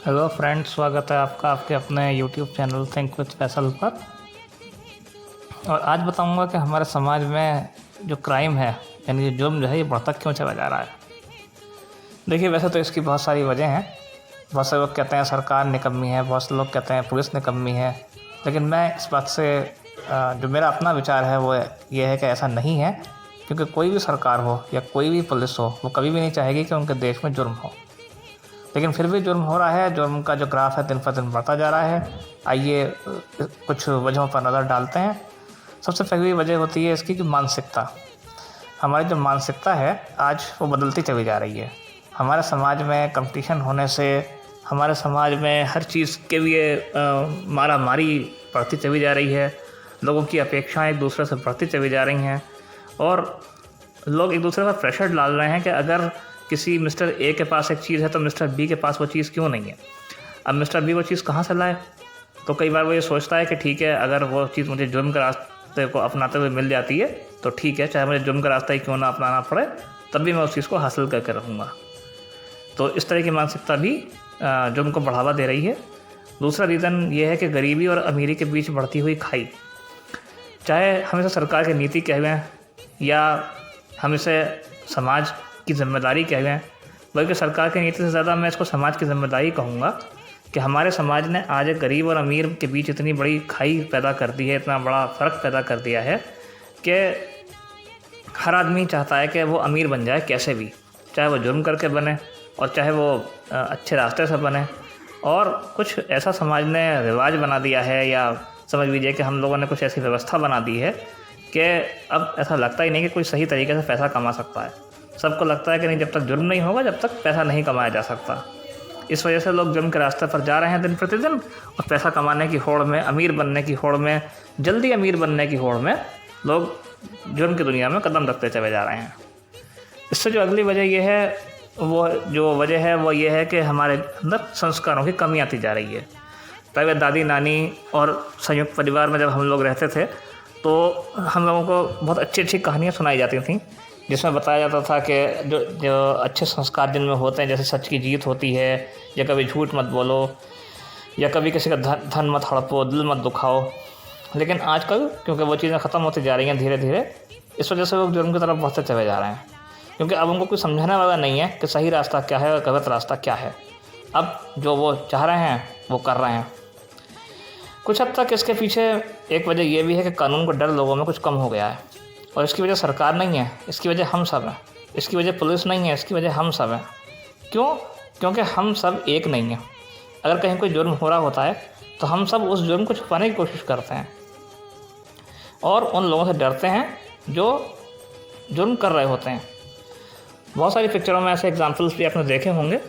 Hello friends, स्वागत है आपका आपके अपने YouTube channel think with Faisal पर। और आज बताऊंगा कि हमारे समाज में जो क्राइम है यानी जो जुर्म जो है ये बढ़ता क्यों चला जा रहा है। देखिए, वैसे तो इसकी बहुत सारी वजह हैं। बहुत से लोग कहते हैं सरकार निकम्मी है, बहुत से लोग कहते हैं पुलिस निकम्मी है, लेकिन मैं इस बात से जो मेरा अपना विचार है वो ये है कि ऐसा नहीं है। क्योंकि कोई भी सरकार हो या कोई भी पुलिस हो, वो कभी भी नहीं चाहेगी कि उनके देश में जुर्म हो, लेकिन फिर भी जुर्म हो रहा है। जुर्म का जो ग्राफ है दिन पर दिन बढ़ता जा रहा है। आइए कुछ वजहों पर नज़र डालते हैं। सबसे पहली वजह होती है इसकी कि मानसिकता। हमारी जो मानसिकता है आज वो बदलती चली जा रही है। हमारे समाज में कंपटीशन होने से हमारे समाज में हर चीज़ के लिए मारा मारी बढ़ती चली जा रही है। लोगों की अपेक्षाएं एक दूसरे से बढ़ती चली जा रही हैं और लोग एक दूसरे पर प्रेशर डाल रहे हैं कि अगर किसी मिस्टर ए के पास एक चीज़ है तो मिस्टर बी के पास वो चीज़ क्यों नहीं है। अब मिस्टर बी वो चीज़ कहाँ से लाए? तो कई बार वो ये सोचता है कि ठीक है, अगर वो चीज़ मुझे जुर्म के रास्ते को अपनाते हुए मिल जाती है तो ठीक है, चाहे मुझे जुर्म का रास्ता ही क्यों ना अपनाना पड़े, तब भी मैं उस चीज़ को हासिल करके रहूँगा। तो इस तरह की मानसिकता भी जुर्म को बढ़ावा दे रही है। दूसरा रीज़न ये है कि गरीबी और अमीरी के बीच बढ़ती हुई खाई। चाहे हम इसे सरकार की नीति कहें या हम इसे समाज की ज़िम्मेदारी कहें, बल्कि सरकार की नीति से ज़्यादा मैं इसको समाज की ज़िम्मेदारी कहूँगा कि हमारे समाज ने आज एक गरीब और अमीर के बीच इतनी बड़ी खाई पैदा कर दी है, इतना बड़ा फ़र्क पैदा कर दिया है कि हर आदमी चाहता है कि वो अमीर बन जाए कैसे भी, चाहे वो जुर्म करके बने और चाहे वो अच्छे रास्ते से बने। और कुछ ऐसा समाज ने रिवाज बना दिया है, या समझ लीजिए कि हम लोगों ने कुछ ऐसी व्यवस्था बना दी है कि अब ऐसा लगता ही नहीं कि कोई सही तरीके से पैसा कमा सकता है। सबको लगता है कि नहीं, जब तक जुर्म नहीं होगा जब तक पैसा नहीं कमाया जा सकता। इस वजह से लोग जुर्म के रास्ते पर जा रहे हैं दिन प्रतिदिन, और पैसा कमाने की होड़ में, अमीर बनने की होड़ में, जल्दी अमीर बनने की होड़ में लोग जुर्म की दुनिया में कदम रखते चले जा रहे हैं। इससे जो अगली वजह ये है, वो जो वजह है वो ये है कि हमारे अंदर संस्कारों की कमी आती जा रही है। पहले दादी नानी और संयुक्त परिवार में जब हम लोग रहते थे तो हम लोगों को बहुत अच्छी अच्छी कहानियाँ सुनाई जाती थीं, जिसमें बताया जाता था कि जो अच्छे संस्कार जिनमें होते हैं, जैसे सच की जीत होती है, या कभी झूठ मत बोलो, या कभी किसी का धन मत हड़पो, दिल मत दुखाओ। लेकिन आजकल क्योंकि वो चीज़ें ख़त्म होती जा रही हैं धीरे धीरे, इस वजह से लोग जुर्म की तरफ बढ़ते चले जा रहे हैं। क्योंकि अब उनको कोई समझाने वाला नहीं है कि सही रास्ता क्या है और गलत रास्ता क्या है। अब जो वो चाह रहे हैं वो कर रहे हैं। कुछ हद तक इसके पीछे एक वजह ये भी है कि कानून का डर लोगों में कुछ कम हो गया है, और इसकी वजह सरकार नहीं है, इसकी वजह हम सब हैं। इसकी वजह पुलिस नहीं है, इसकी वजह हम सब हैं। क्यों? क्योंकि हम सब एक नहीं हैं। अगर कहीं कोई जुर्म हो रहा होता है तो हम सब उस जुर्म को छुपाने की कोशिश करते हैं और उन लोगों से डरते हैं जो जुर्म कर रहे होते हैं। बहुत सारी पिक्चरों में ऐसे एग्जाम्पल्स भी आपने देखे होंगे,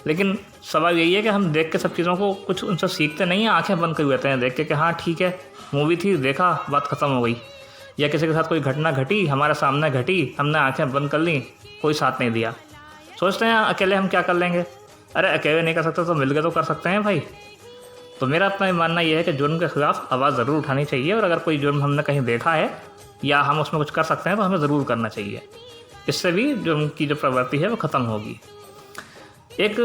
लेकिन सवाल यही है कि हम देख के सब चीज़ों को कुछ उनसे सीखते नहीं हैं। आंखें बंद कर लेते हैं देख के कि हाँ ठीक है, मूवी थी, देखा, बात ख़त्म हो गई। या किसी के साथ कोई घटना घटी, हमारे सामने घटी, हमने आंखें बंद कर ली, कोई साथ नहीं दिया। सोचते हैं अकेले हम क्या कर लेंगे। अरे अकेले नहीं कर सकते तो मिल के तो कर सकते हैं भाई। तो मेरा अपना मानना यह है कि जुर्म के ख़िलाफ़ आवाज़ ज़रूर उठानी चाहिए, और अगर कोई जुर्म हमने कहीं देखा है या हम उसमें कुछ कर सकते हैं तो हमें ज़रूर करना चाहिए। इससे भी जुर्म की जो प्रवृत्ति है वो ख़त्म होगी। एक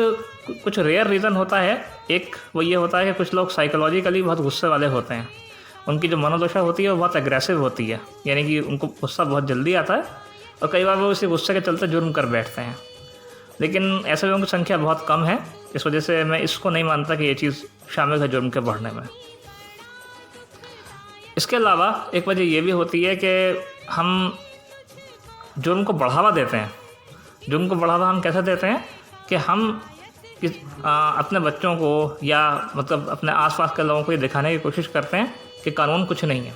कुछ रेयर रीज़न होता है। एक वो ये होता है कि कुछ लोग साइकोलॉजिकली बहुत गुस्से वाले होते हैं। उनकी जो मनोदशा होती है वो बहुत एग्रेसिव होती है, यानी कि उनको गुस्सा बहुत जल्दी आता है और कई बार वो इसी गुस्से के चलते जुर्म कर बैठते हैं। लेकिन ऐसे लोगों की संख्या बहुत कम है। इस वजह से मैं इसको नहीं मानता कि ये चीज़ शामिल है जुर्म के बढ़ने में। इसके अलावा एक वजह ये भी होती है कि हम जुर्म को बढ़ावा देते हैं। जुर्म को बढ़ावा हम कैसे देते हैं कि हम अपने बच्चों को या मतलब अपने आसपास के लोगों को ये दिखाने की कोशिश करते हैं कि कानून कुछ नहीं है।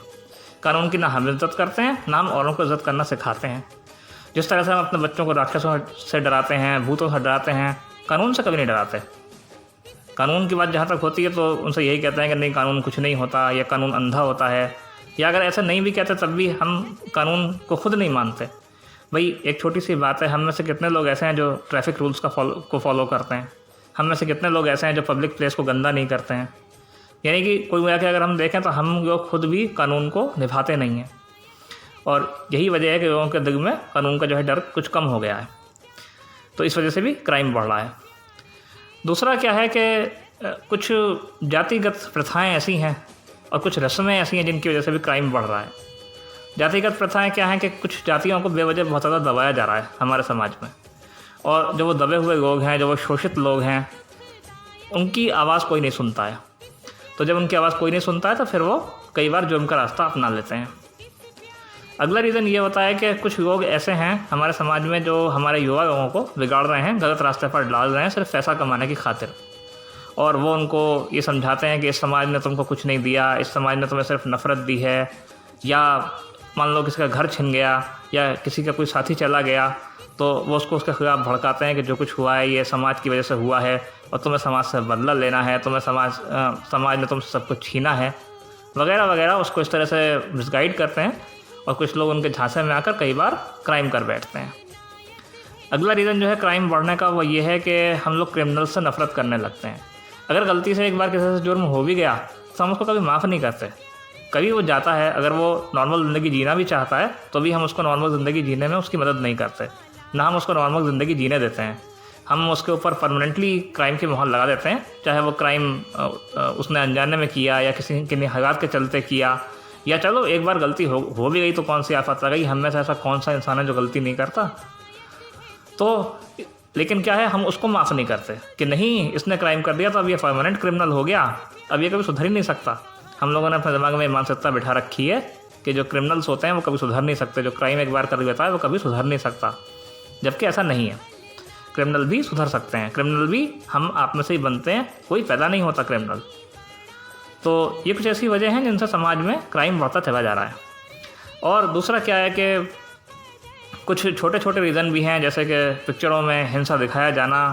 कानून की ना हम इज़्ज़त करते हैं, ना हम औरों को इज़्ज़त करना सिखाते हैं। जिस तरह से हम अपने बच्चों को राक्षसों से डराते हैं, भूतों से डराते हैं, कानून से कभी नहीं डराते। कानून की बात जहाँ तक होती है तो उनसे यही कहते हैं कि नहीं, कानून कुछ नहीं होता, या कानून अंधा होता है। या अगर ऐसा नहीं भी कहते तब भी हम कानून को खुद नहीं मानते। भाई एक छोटी सी बात है, हम में से कितने लोग ऐसे हैं जो ट्रैफिक रूल्स को फॉलो करते हैं? हम में से कितने लोग ऐसे हैं जो पब्लिक प्लेस को गंदा नहीं करते हैं? यानी कि कोई मिला के अगर हम देखें तो हम लोग खुद भी कानून को निभाते नहीं हैं, और यही वजह है कि लोगों के दिल में कानून का जो है डर कुछ कम हो गया है। तो इस वजह से भी क्राइम बढ़ रहा है। दूसरा क्या है कि कुछ जातिगत प्रथाएं ऐसी हैं और कुछ रस्में ऐसी हैं जिनकी वजह से भी क्राइम बढ़ रहा है। जातिगत प्रथाएं क्या हैं कि कुछ जातियों को बेवजह बहुत ज़्यादा दबाया जा रहा है हमारे समाज में, और जो वो दबे हुए लोग हैं, जो वो शोषित लोग हैं, उनकी आवाज़ कोई नहीं सुनता है। तो जब उनकी आवाज़ कोई नहीं सुनता है तो फिर वो कई बार जुर्म का रास्ता अपना लेते हैं। अगला रीज़न ये होता है कि कुछ लोग ऐसे हैं हमारे समाज में जो हमारे युवा लोगों को बिगाड़ रहे हैं, गलत रास्ते पर डाल रहे हैं सिर्फ पैसा कमाने की खातिर। और वो उनको ये समझाते हैं कि इस समाज ने तुमको कुछ नहीं दिया, इस समाज ने तुम्हें सिर्फ नफ़रत दी है, या मान लो किसी का घर छिन गया या किसी का कोई साथी चला गया तो वो उसको उसके खिलाफ भड़काते हैं कि जो कुछ हुआ है ये समाज की वजह से हुआ है और तुम्हें समाज से बदला लेना है, तुम्हें समाज ने तुमसे सब कुछ छीना है, वगैरह वगैरह। उसको इस तरह से मिसगाइड करते हैं और कुछ लोग उनके झांसे में आकर कई बार क्राइम कर बैठते हैं। अगला रीज़न जो है क्राइम बढ़ने का वो ये है कि हम लोग क्रिमिनल से नफ़रत करने लगते हैं। अगर गलती से एक बार किसी से जुर्म हो भी गया तो हम उसको कभी माफ़ नहीं करते। कभी वो जाता है, अगर वो नॉर्मल ज़िंदगी जीना भी चाहता है तो भी हम उसको नॉर्मल ज़िंदगी जीने में उसकी मदद नहीं करते, ना हम उसको नॉर्मल ज़िंदगी जीने देते हैं। हम उसके ऊपर परमानेंटली क्राइम की मुहर लगा देते हैं, चाहे वो क्राइम उसने अनजाने में किया या किसी के हालात के चलते किया, या चलो एक बार गलती हो भी गई तो कौन सी आफत आ गई, हम में से ऐसा कौन सा इंसान है जो गलती नहीं करता। तो लेकिन क्या है, हम उसको माफ़ नहीं करते कि नहीं इसने क्राइम कर दिया तो अब ये परमानेंट क्रिमिनल हो गया, अब ये कभी सुधर ही नहीं सकता। हम लोगों ने अपने दिमाग में मानसिकता बिठा रखी है कि जो क्रिमिनल्स होते हैं वो कभी सुधर नहीं सकते, जो क्राइम एक बार कर लेता है वो कभी सुधर नहीं सकता, जबकि ऐसा नहीं है। क्रिमिनल भी सुधर सकते हैं, क्रिमिनल भी हम आप में से ही बनते हैं, कोई पैदा नहीं होता क्रिमिनल। तो ये कुछ ऐसी वजह हैं जिनसे समाज में क्राइम बढ़ता चला जा रहा है। और दूसरा क्या है कि कुछ छोटे छोटे रीज़न भी हैं, जैसे कि पिक्चरों में हिंसा दिखाया जाना,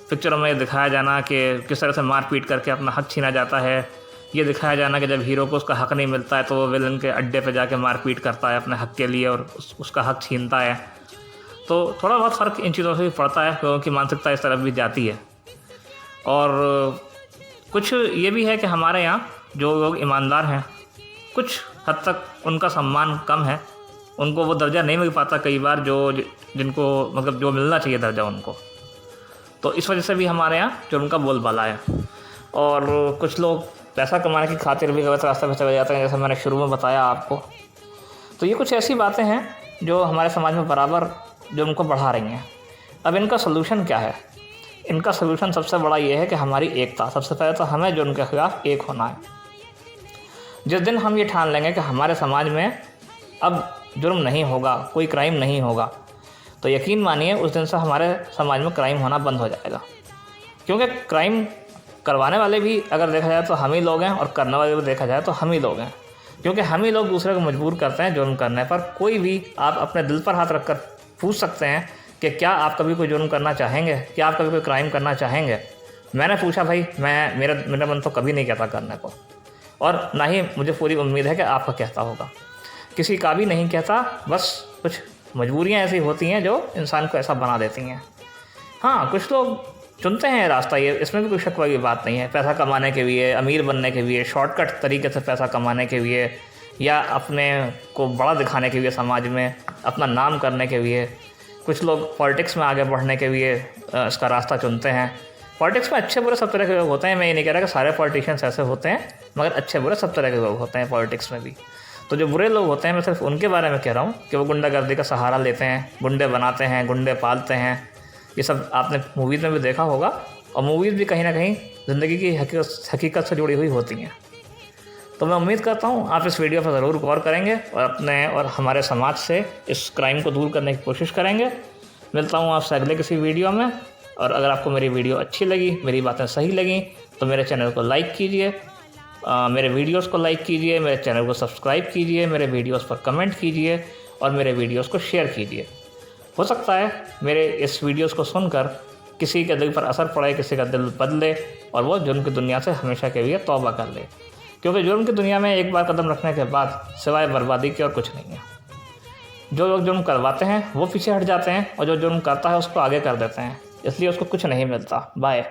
पिक्चरों में दिखाया जाना कि किस तरह से मारपीट करके अपना हक छीना जाता है, ये दिखाया जाना कि जब हीरो को उसका हक नहीं मिलता है तो वो विलन के अड्डे पे जाके मारपीट करता है अपने हक के लिए और उसका हक छीनता है। तो थोड़ा बहुत फ़र्क इन चीज़ों से भी पड़ता है, लोगों की मानसिकता इस तरफ भी जाती है। और कुछ ये भी है कि हमारे यहाँ जो लोग ईमानदार हैं, कुछ हद तक उनका सम्मान कम है, उनको वो दर्जा नहीं मिल पाता कई बार जो जिनको मतलब जो मिलना चाहिए दर्जा उनको। तो इस वजह से भी हमारे यहाँ जो उनका बोलबाला है। और कुछ लोग पैसा कमाने की खातिर भी गलत रास्ते पर चले जाते हैं, जैसे मैंने शुरू में बताया आपको। तो ये कुछ ऐसी बातें हैं जो हमारे समाज में बराबर जो उनको बढ़ा रही हैं। अब इनका सलूशन क्या है? इनका सलूशन सबसे बड़ा ये है कि हमारी एकता। सबसे पहले तो हमें जो उनके खिलाफ एक होना है। जिस दिन हम ये ठान लेंगे कि हमारे समाज में अब जुर्म नहीं होगा, कोई क्राइम नहीं होगा, तो यकीन मानिए उस दिन से हमारे समाज में क्राइम होना बंद हो जाएगा। क्योंकि क्राइम करवाने वाले भी अगर देखा जाए तो हम ही लोग हैं और करने वाले भी देखा जाए तो हम ही लोग हैं, क्योंकि हम ही लोग दूसरे को मजबूर करते हैं जुर्म करने पर। कोई भी आप अपने दिल पर हाथ रखकर पूछ सकते हैं कि क्या आप कभी कोई जुर्म करना चाहेंगे, क्या आप कभी कोई क्राइम करना चाहेंगे? मैंने पूछा भाई, मेरा मन तो कभी नहीं कहता करने को, और ना ही मुझे पूरी उम्मीद है कि आपका कहता होगा। किसी का भी नहीं कहता, बस कुछ मजबूरियाँ ऐसी होती हैं जो इंसान को ऐसा बना देती हैं। हाँ, कुछ लोग चुनते हैं रास्ता, ये इसमें भी कोई शक वाली बात नहीं है। पैसा कमाने के लिए, अमीर बनने के लिए, शॉर्टकट तरीके से पैसा कमाने के लिए, या अपने को बड़ा दिखाने के लिए, समाज में अपना नाम करने के लिए। कुछ लोग पॉलिटिक्स में आगे बढ़ने के लिए इसका रास्ता चुनते हैं। पॉलिटिक्स में अच्छे बुरे सब तरह के लोग होते हैं, मैं ये नहीं कह रहा कि सारे पॉलिटिशियंस ऐसे होते हैं, मगर अच्छे बुरे सब तरह के लोग होते हैं पॉलिटिक्स में भी। तो जो बुरे लोग होते हैं, मैं सिर्फ उनके बारे में कह रहा हूँ कि वो गुंडागर्दी का सहारा लेते हैं, गुंडे बनाते हैं, गुंडे पालते हैं। ये सब आपने मूवीज़ में भी देखा होगा, और मूवीज़ भी कहीं ना कहीं ज़िंदगी की हकीकत से जुड़ी हुई होती हैं। तो मैं उम्मीद करता हूँ आप इस वीडियो पर ज़रूर गौर करेंगे और अपने और हमारे समाज से इस क्राइम को दूर करने की कोशिश करेंगे। मिलता हूँ आपसे अगले किसी वीडियो में। और अगर आपको मेरी वीडियो अच्छी लगी, मेरी बातें सही लगी, तो मेरे चैनल को लाइक कीजिए, मेरे वीडियोस को लाइक कीजिए, मेरे चैनल को सब्सक्राइब कीजिए, मेरे वीडियोस पर कमेंट कीजिए और मेरे वीडियोस को शेयर कीजिए। हो सकता है मेरे इस वीडियोस को सुनकर किसी के दिल पर असर पड़े, किसी का दिल बदले और वो जुर्म की दुनिया से हमेशा के लिए तौबा कर ले। क्योंकि जुर्म की दुनिया में एक बार कदम रखने के बाद सिवाय बर्बादी के और कुछ नहीं है। जो लोग जुर्म करवाते हैं वो पीछे हट जाते हैं, और जो जुर्म करता है उसको आगे कर देते हैं, इसलिए उसको कुछ नहीं मिलता। बाय।